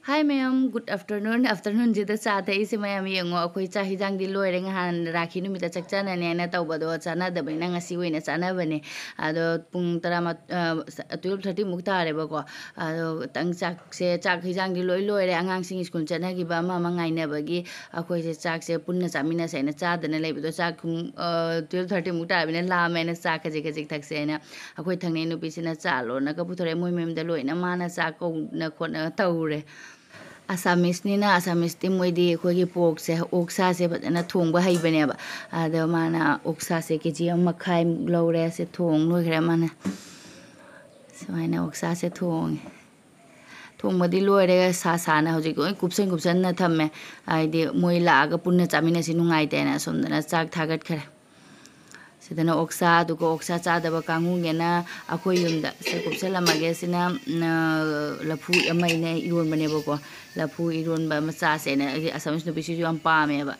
Hi ma'am, good afternoon. Afternoon jida cha the isi ma'am yengo akoi cha hijang di loire ngahan rakhi nu mita chakcha na ne na tawba do chana da baina ngasi we na chana bane ado pung tara ma 12:30 muk tare ba ko ado tang chak se chak hijang di loire angang sing school chana gi ba ma ngai na bagi akoi se chak se punna chamina se na cha da na lei do chak 12:30 muk tare bane la me na cha ka ji thak se na akoi thangne nu pi sina cha lo na ka puthore moi mem da loi na ma na cha ko na khon na tawre Assamese ni na Assamese ti moi di ko gi pork se oksa se na thong ba hai bane ba ado mana oksa se kg makhai lore se thong noi khre mana smaina oksa se thong ma di lore sa na hoji ko kupsen na thamme ai di moi la ga punna chamina si nungai te na somdana chak thagat khre sidana oksa du ko oksa cha da ba kangu ngena akoi yumda se kupsela mage sina lafu amai ne iron bane ba ko lafu iron ba macha se na Assamese no bisi am pa me ba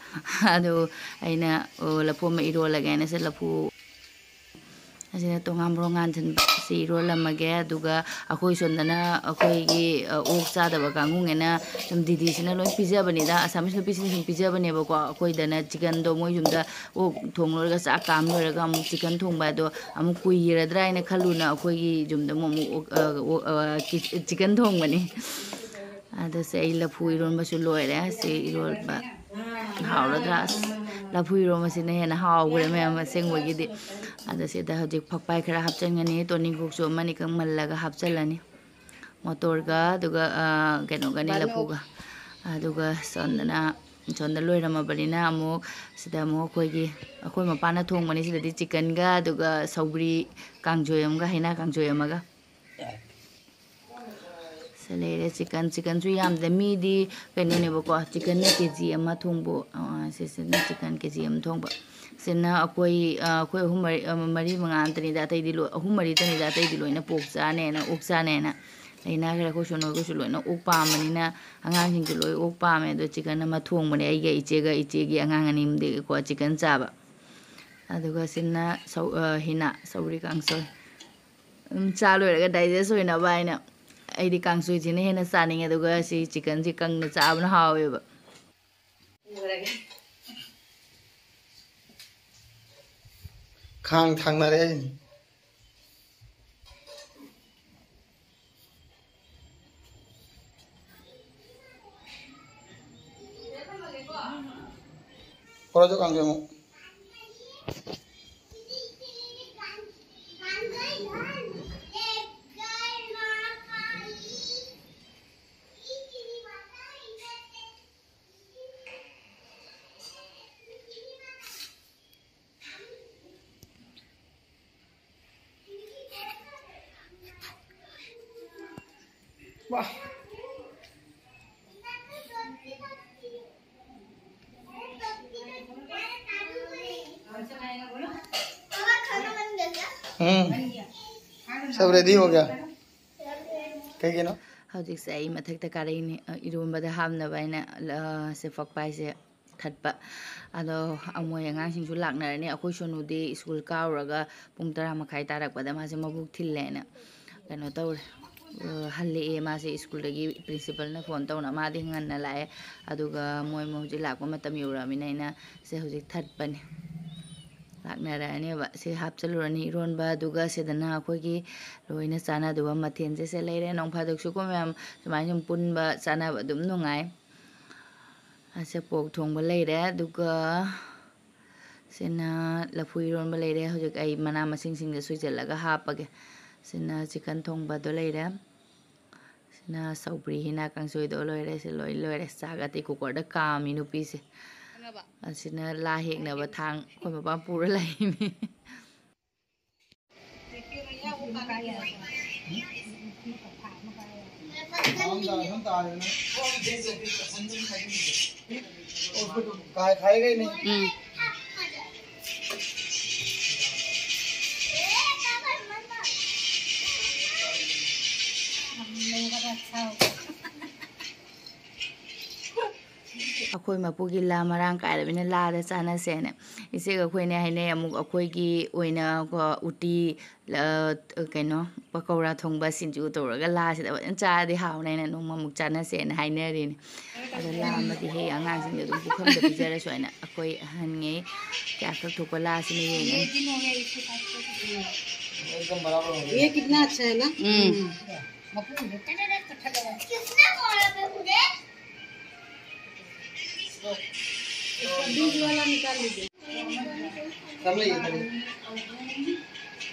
ado aina lafu ma iro laga na se lafu asina tongam rongan thin si iro lamage aduga akoi sondana akoi gi oksa da ba kangu ngena sum didi sina loi pizza bani da Assamese no bisi sum pizza bane ba ko akoi dana chicken do moi yumda ok thong lo ga sa kam lo ga mu chicken thong ba do amu kui ra drai na khaluna akoi gi jumda mo chicken thong bani ada se lafu iron ba su loire se irol ba hawra dras lafu iron ma sine na hawre me ma sengwa gi di ada se da hojik phakpai khara hapchangani toni guk so mani kang mallaga hapchalani motor ga duga keno gani lafu ga aduga sonda loirama balina amuk sida mo koi gi akoi mapana thong mani sida di chicken ga duga saubri kangjoyam ga haina kangjoyam ga Salere chicken ju yam the mi di kene ne ba ko chicken na kg ama thongbo se chicken kg am thongba sena akoi mari manga antani da tai di lo mari tani da tai di lo na pok cha ne na ok cha ne na aina gra ko sono ko sulo na ok pa mani na angang sing lo ok pa me do chicken ma thong mani ai ga iche gi angang anim de ko chicken cha ba aduga sena hina sauri kang so cha lo ga digest so na ba ina ai di kang sui jine hena saning aduga si chicken ji kang na cha ba hawe ba khang thang na re kora jo kang mo Wah. सब ready हो गया कहीं ना हौजिक से आई मथक त कारे इरोंबा दा हामना बाइना से फकपाइ से थटपा अदो अमोय अंगांग सिंसु लाकनारने अखोय सोनुदे स्कूल काउरगा पुंग 10 मखाइ तारकपदा मासे मबुक थिल्लेना कनो तौरे हल्ले मासे स्कूल दगी प्रिंसिपल ना phone तौना made ngana lae aduga moy mo ji lakwa matam yuramina ina se hojik thatpani laknarani ba se hapchalurani ironba aduga sedana akogi loina chana duba mathenje se leire nong phadok su ko mem sumai sum punba chana ba dum nungai ase pok thongba leire aduga sena lafu ironba leire hojik ai mana masing sing de suijalaga hapage sena chicken thongba do leire sena saubri hina kangsoi do loire se loire sagati kukor da kami nu pi se asina la hek na ba thang khoi ma pa pura lai mi खाएगा ही नहीं ꯑꯩꯈꯣꯏ ꯃꯄꯨꯒꯤ ꯂꯥ ꯃꯔꯥꯡ ꯀꯥꯏꯔꯕꯅꯤꯅ ꯂꯥꯗ ꯆꯥꯅꯁꯦꯅ ꯏꯆꯦꯒ ꯑꯩꯈꯣꯏꯅ ꯍꯥꯏꯅꯩ ꯑꯃꯨꯛ ꯑꯩꯈꯣꯏꯒꯤ ꯑꯣꯏꯅ ꯎꯇꯤ ꯀꯩꯅꯣ ꯄꯀꯧꯔꯥ ꯊꯣꯡꯕ ꯁꯤꯡꯖꯨ ꯇꯧꯔꯒ ꯂꯥꯁꯤꯗ ꯐꯖꯅ ꯆꯥꯔꯗꯤ ꯍꯥꯎꯅꯦꯅ ꯅꯣꯡꯃꯃꯨꯛ ꯆꯥꯅꯁꯦꯅ ꯍꯥꯏꯅꯔꯤꯅꯤ ꯑꯗꯣ ꯂꯥ ꯑꯃꯗꯤ ꯍꯦꯛ ꯑꯉꯥꯡꯁꯤꯡꯗ ꯑꯗꯨꯝ ꯄꯨꯈꯝꯗ ꯄꯤꯖꯔꯁꯨ ꯍꯥꯏꯅ ꯑꯩꯈꯣꯏ ꯑꯍꯟꯉꯩ ꯀꯌꯥ ꯀꯛꯊꯣꯛꯄ लाꯁꯤꯅ ꯌꯦꯡꯉꯅꯤ एकदम बराबर हो गया ये कितना अच्छा है ना बीज वाला निकाल लीजिए सब ले ये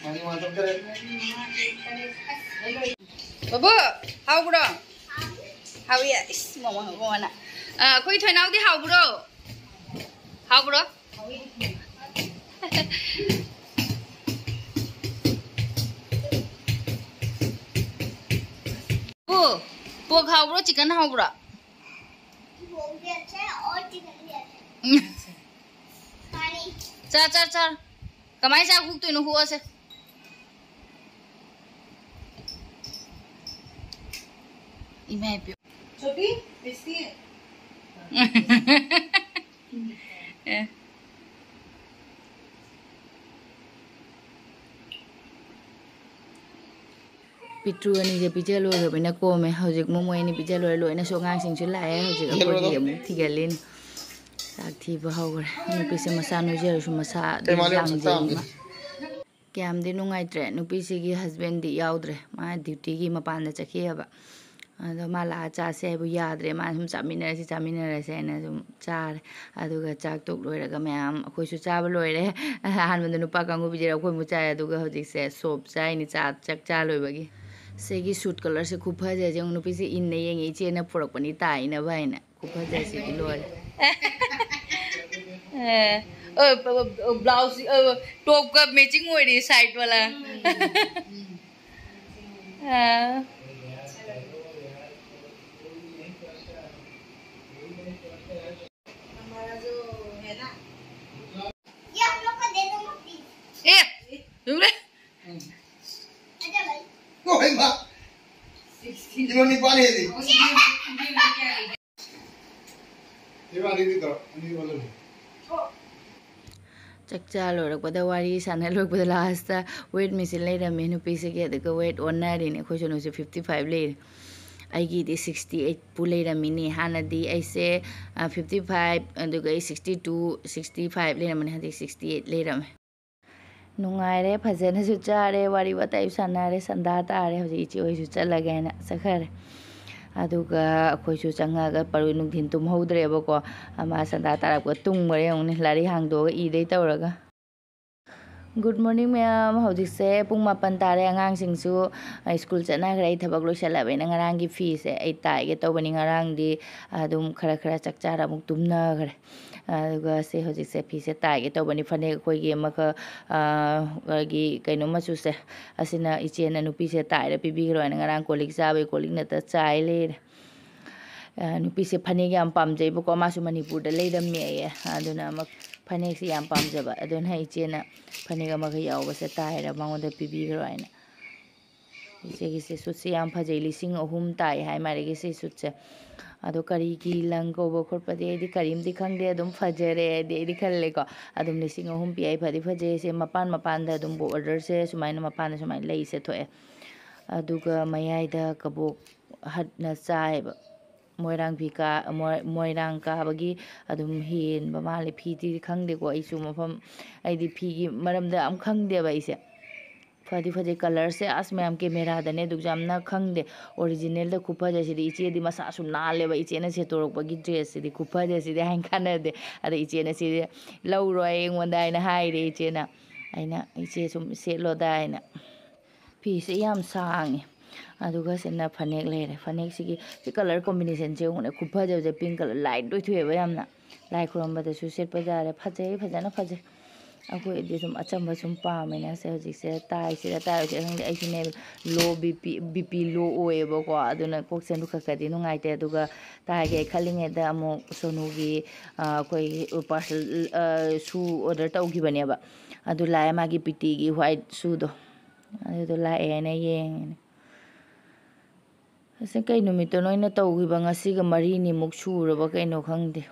मानी वहां तक करे Babu, how bro? How ya? Is mama mana? Koi thoi nau di how bro? How bro? Bu, pork how bro? Chicken how bro? Pork भी अच्छा है और चिकन भी अच्छा है पानी Char. Kamai sa cook tu inu huwa se. Imai pyo. छोटी tasty है Pitru ani je pijal lo ro bina ko me hojik mo moi ni pijal lo na so ngang sing chu la ya hojik ko ji amu thigalin sak thi ba haw gre ni pise masa no je su masa lang je kyam de nungai tre nu pise gi husband di yaudre ma duty gi mapan da chakhi ba ado mala cha se bu yadre ma sum chaminare se na sum char aduga chak tok loiraga mayam akhoi su chaba loire han mandu nupa kangu bijera akhoi mu cha aduga hojik se sop chai ni cha chak cha loibagi segi suit color se khupha je jong nupi se in ne yengi che na phorak pani tai na bai na khupha je se ki lore blouse top ka matching hoi ri side wala हमारा जो है ना ये हम लोग को दे दो please Dumre अच्छा भाई ओए मां इन्होंने पानी दी ये वाली दी तो नहीं वाला नहीं Chakcha lorakpada wari sana lorakpada last weight machine leirame nupi se ge adaka weight onari ne khoi sono se 55 leir aigi di 68 pu leiramini hana di aise 55 aduga 62 65 leiramani hadi 68 leirame nungaire phajana su chare wari batai sanare sanda tare hoji ichi oi su chalaga na sakhare aduga akhoi su changaga paru nungthin tum houdre ba ko ama sanda tarak ko tungmare ong ni lari hangdo ga i dei tawraga Good morning ma'am hojik se pung mapan tare angang sing su school chana gra I thabak loi sala be na ngarang gi fee se ai tai ge to bani ngarang di adum khara chakchara muk tumna gre aduga se hojik se fee se tai ge to bani phane khoi ge ma ka gi kaino ma chu se asina iche na nupi se tai ra pibi gro na ngarang kolik sabe kolik na ta chai le nupi se phane ge am pam jai bu ko ma su manipur da leidam me ye aduna ma phane si am pam jaba adun hai iche na phane ga ma ga yaw ba se tai ra ma da pibi gro na iche gi se su se am phajai lising ahum tai hai mare gi se su che ado kari gi lang ko bo khor pa de di karim di khang de adum phajare de di khalle ko adum lising ahum pi ai phadi phaje se mapan da adum bo order se sumaina mapan da sumai lei se thoe aduga mayai da kabok hat na chai ba moirang ka bagi adum hin ba male phi ti khang de ko ai su mafam ai di phi gi maram da am khang de ba ise fadi fadi color se asme am camera da ne duk jamna khang de original da khupa ja si di iche di masa su na le ba iche na se torok ba gi dress si di khupa ja si di hang khana de ada iche na si low roi ngwan dai na hai de iche na aina iche sum se lo dai na phi se yam sang aduga sena phanek leire phanek sigi si color combination je ngone khupa ja je pink color light doi thue ba yamna lai khrom ba da su set pa ja re phajai phajana phajai akoi di sum achamba sum pa me na se hojik se tai se je hang ai sine low bp low oe ba ko aduna kok sen du khaka di nungai te aduga tai ge khalinge da amo sonu gi koi parcel su order tau gi bane ba adu lai ma gi piti gi white su do adu lai ene yeng ase kai numito noina tau gi ba ngasi ga mari ni muk su ro ba kai no khang de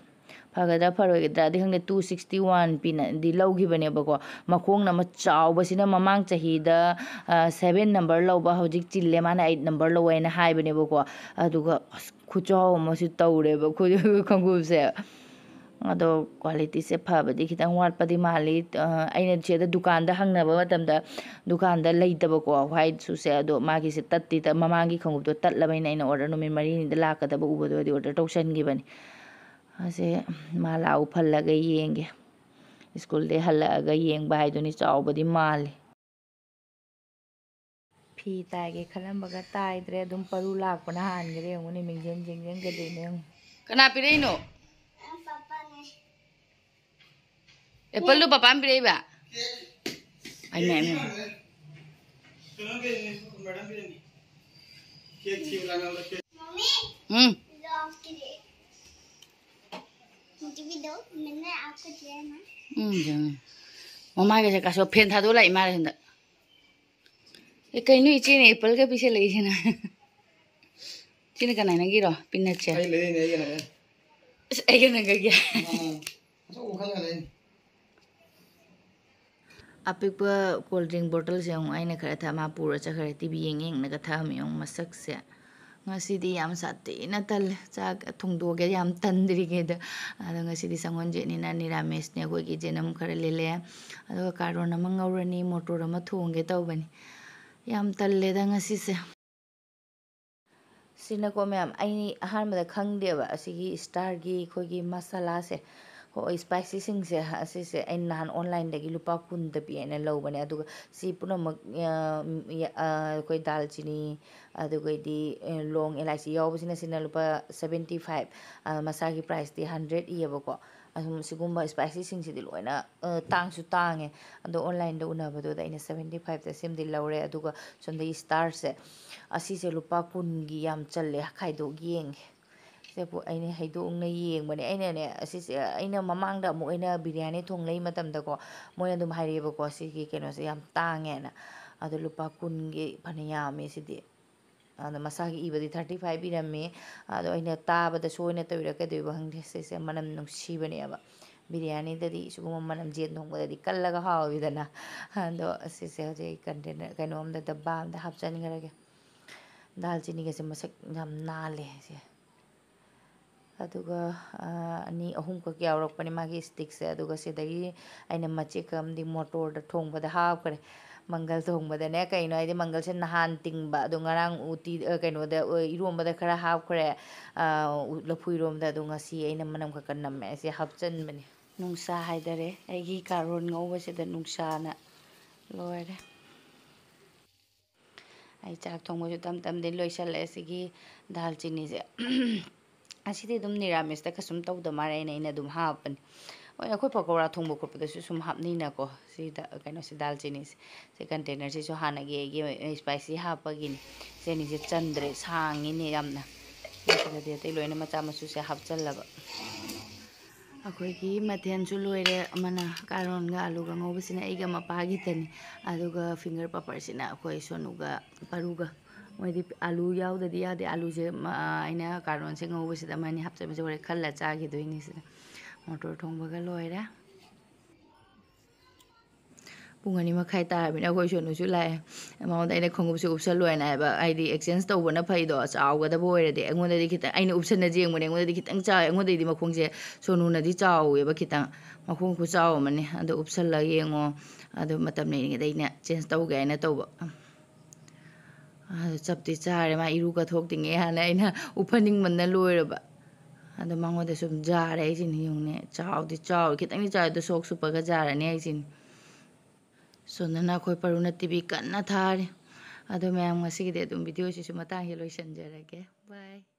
ꯐꯒꯗ꯭ꯔꯥ ꯐꯔꯣꯏꯒꯗ꯭ꯔꯥꯗꯤ ꯈꯪꯗꯦ 261 ꯄꯤꯅꯗꯤ ꯂꯧꯈꯤꯕꯅꯦꯕꯀꯣ ꯃꯈꯣꯡꯅ ꯑꯃ ꯆꯥꯎꯕꯁꯤꯅ ꯃꯃꯥꯡ ꯆꯍꯤꯗ 7 number ꯂꯧꯕ ꯍꯧꯖꯤꯛ ꯆꯤꯜꯂꯦ ꯃꯥꯅ 8 number ꯂꯧꯋꯦꯅ ꯍꯥꯏꯕꯅꯦꯕꯀꯣ ꯑꯗꯨꯒ ꯈꯨꯆꯥꯎ ꯑꯃꯁꯨ ꯇꯧꯔꯦꯕ ꯈꯣꯡꯎꯞꯁꯦ ꯑꯗꯣ ꯀ꯭ꯋꯥꯂꯤꯇꯤꯁꯦ ꯐꯕꯗꯤ ꯈꯤꯇꯪ ꯋꯥꯠꯄꯗꯤ ꯃꯥꯜꯂꯤ ꯑꯩꯅ ꯁꯤꯗ ꯗꯨꯀꯥꯟꯗ ꯍꯪꯅꯕ ꯃꯇꯝꯗ ꯗꯨꯀꯥꯟꯗ ꯂꯩꯇꯕꯀꯣ ꯋꯥꯏꯠ ꯁꯨꯁꯦ ꯑꯗꯣ ꯃꯥꯒꯤꯁꯦ ꯃꯃꯥꯡꯒꯤ ꯈꯣꯡꯎꯞꯇꯣ ꯇꯠꯂꯕꯅꯤꯅ ꯑꯩꯅ ꯑꯣꯔꯗꯔ ꯅꯨꯃꯤꯠ 4ꯅꯤꯗ ꯂꯥꯛꯀꯗꯕ ꯎꯕꯗꯣꯗꯤ ꯑꯣꯔꯗꯔ ꯇꯧꯁꯟꯈꯤꯕꯅꯤ ꯑꯁꯦ ꯃꯥ ꯂꯥꯛꯎ ꯐꯜꯂꯒ ꯌꯦꯡꯒꯦ ꯁ꯭ꯀꯨꯜꯗꯩ ꯍꯜꯂꯛꯑꯒ ꯌꯦꯡꯕ ꯍꯥꯏꯗꯨꯅꯤ ꯆꯥꯎꯕꯗꯤ ꯃꯥꯜꯂꯤ ꯐꯤ ꯇꯥꯏꯒꯦ ꯈꯜꯂꯝꯕꯒ ꯇꯥꯏꯗ꯭ꯔꯦ ꯑꯗꯨꯝ ꯄꯔꯨ ꯂꯥꯛꯄꯅ ꯍꯥꯟꯈ꯭ꯔꯦ ꯌꯦꯡꯉꯨꯅꯦ ꯃꯤꯡꯖꯦꯟ ꯀꯩꯗꯧꯏꯅꯣ ꯌꯦꯡꯉꯨ ꯀꯅꯥ ꯄꯤꯔꯛꯏꯅꯣ पापा ने एप्पल पापा पिरइबा आई मैं मम्मी हम्म लो आपके लिए मुझे भी दो मैंने आपको दिया ना मम्मा के कासो फेन था दो लाई मारे हंदा ए कइनु इचे ने एप्पल के पीछे लगी छे ना चिने कना ना गिरो पिन्नचे ai le ne ai na ai के ना गया so khal ga le अपिक कोल्ड ड्रिंक बोतल से अने खर था मा पूरा चखरे टीवी येंग थामे मसक से ngасidi yam satina tal chak thongdoge yam tandrige da ada ngasidi sangonje ni na nirames ne ko gi jenam khare lele ado karon ama ngaurani motor ama thongge tawbani yam talle da ngasi se sina ko ma'am ai ahan da khangdeba asigi star gi khogi masala se ho spicy sing se asi se ai nan online dagi lupa kun da pi na lobane adu si punamak koi dal chini adu koi di long LIC yawbsina sina lupa 75 masagi price di 100 iyabako asum sigumba spicy sing sidi loina tang su tange adu online da unabado da ina 75 da sim di lawre aduga sonda star se asi se lupa kun gi yam challe khaido gieng सेपु अने हैदोंगना येंबने अने असिसे अने ममांगदा अमु अने बिरयानी थोंगलै मतमदको मोयना दुम हाइरेबको सिगी केनोसे याम तांगेना अदो लुपा कुनगे फने यामे सिदि अदो मसागी इबदि 35 बिरमे अदो अने ताबदा सोयना तविरा कदेबा हंगे सेसे मनम नुसीबने अब बिरयानी ददि सुगुम मनम जेन थोंगदि कल्लगा हाविदना अदो असिसे हजे कंटेनर कैनोमदा दब्बामदा हापचनगरगे दालचीनी गसे मसक याम नाले से अदुगा अनि अहुम को क्या औरपने मागी स्टिक से अदुगा सिदगी आइना मचे कमदि मोटर द थोंगबदा हावकरे मंगल थोंगबदा ने कइनो आइदि मंगल से नहान तिंगबा अदु ngarang उटी कइनो द इरोमबदा खरा हावकरे लफु इरोमदा अदु ngasi आइना मनम का कन्नमे से हापचन बने नुंसा हाइदरे आइगी कारोन ngौबसेदा नुंसाना लोरे आई चाक थोंगबजु तम तम दिन लोइसले सिगी दालचीनी से असिदि दुम निरामिस ता कसुम तौद मारे इन दुम हापन ओय अखोय पकोड़ा थोंबो खोपदा सुम हापनीना को सिदा कैनो से दालचीनी से कंटेनर से सो हाना गे स्पाइसी हापगिन सेनी से चंद्रे सांगिने यामना सिदा ते लोइना मचा मसु से हापचलबा अखोयगी मथेनसु लोइरे अमना कारोनगा आलूगा ngौबसिना एगा मपागी तनी अदुगा फिंगर पपर अखोय सोनुगा परुगा मोदी आलू याददी यादे आलू से अना कारोन से ngौबसिदा मानी हापचबसे होरे खल्ला चागिदोइनी सिदा मोटर थोंबगा लोइरे पुंग अनि मखाइ तारबिना अखोय सोनुसु लाए माउंड आइना खंगुबसे उपसल लोइना हाबा आइदी एक्सचेंज तौबना फैदो चावगदबो होइरेदे अंगोंददी खिता आइना उपसना जेंगमने अंगोंददी खितंग चा अंगोंददी मखोंगसे सोनुनदी चावेबा खितंग मखोंग खु चाव मने अदो उपसला येंगो अदो मतम नेगदैना चेंज तौगे आइना तौबा चपती चारे मा इरु का थोक्तिंगे हाना आइना उफनिंग मनना लोइरबा अदो मंगोदे सुम जारे आइसिनि युंगने चावदी चाव खितंग चावदो सोक सुपगा जारने आइसिनि सोनना अखोय परुना टीवी कन्ना थारे अदो मैम ngasiगदे अदुम वीडियो सिसु मतंग हे लोइसनजरगे बाय।